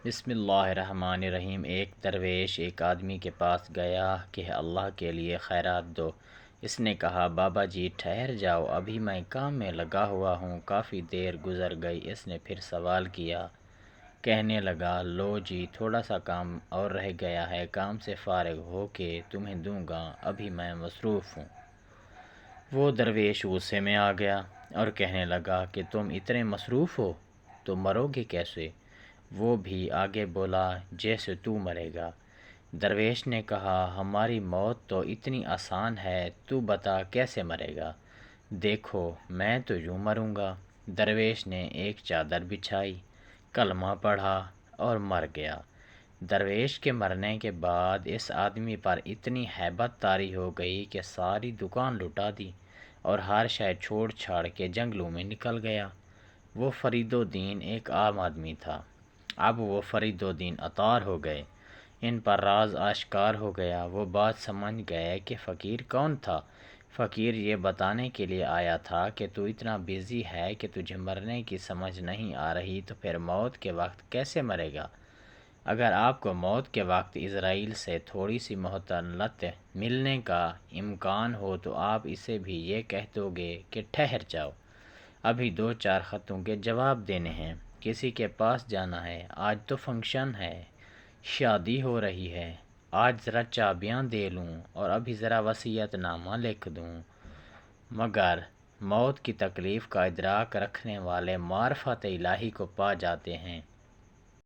بسم اللہ الرحمن الرحیم۔ ایک درویش ایک آدمی کے پاس گیا کہ اللہ کے لیے خیرات دو۔ اس نے کہا بابا جی ٹھہر جاؤ، ابھی میں کام میں لگا ہوا ہوں۔ کافی دیر گزر گئی، اس نے پھر سوال کیا، کہنے لگا لو جی تھوڑا سا کام اور رہ گیا ہے، کام سے فارغ ہو کے تمہیں دوں گا، ابھی میں مصروف ہوں۔ وہ درویش غصے میں آ گیا اور کہنے لگا کہ تم اتنے مصروف ہو تو مرو گے کیسے؟ وہ بھی آگے بولا جیسے تو مرے گا۔ درویش نے کہا ہماری موت تو اتنی آسان ہے، تو بتا کیسے مرے گا؟ دیکھو میں تو یوں مروں گا۔ درویش نے ایک چادر بچھائی، کلمہ پڑھا اور مر گیا۔ درویش کے مرنے کے بعد اس آدمی پر اتنی ہیبت طاری ہو گئی کہ ساری دکان لٹا دی اور ہر شے چھوڑ چھاڑ کے جنگلوں میں نکل گیا۔ وہ فرید الدین ایک عام آدمی تھا، اب وہ فرید الدین عطار ہو گئے۔ ان پر راز آشکار ہو گیا۔ وہ بات سمجھ گئے کہ فقیر کون تھا۔ فقیر یہ بتانے کے لیے آیا تھا کہ تو اتنا بیزی ہے کہ تجھے مرنے کی سمجھ نہیں آ رہی تو پھر موت کے وقت کیسے مرے گا؟ اگر آپ کو موت کے وقت عزرائیل سے تھوڑی سی مہلت ملنے کا امکان ہو تو آپ اسے بھی یہ کہہ دو گے کہ ٹھہر جاؤ، ابھی 2-4 خطوں کے جواب دینے ہیں، کسی کے پاس جانا ہے، آج تو فنکشن ہے، شادی ہو رہی ہے، آج ذرا چابیاں دے لوں اور ابھی ذرا وصیت نامہ لکھ دوں۔ مگر موت کی تکلیف کا ادراک رکھنے والے معرفت الہی کو پا جاتے ہیں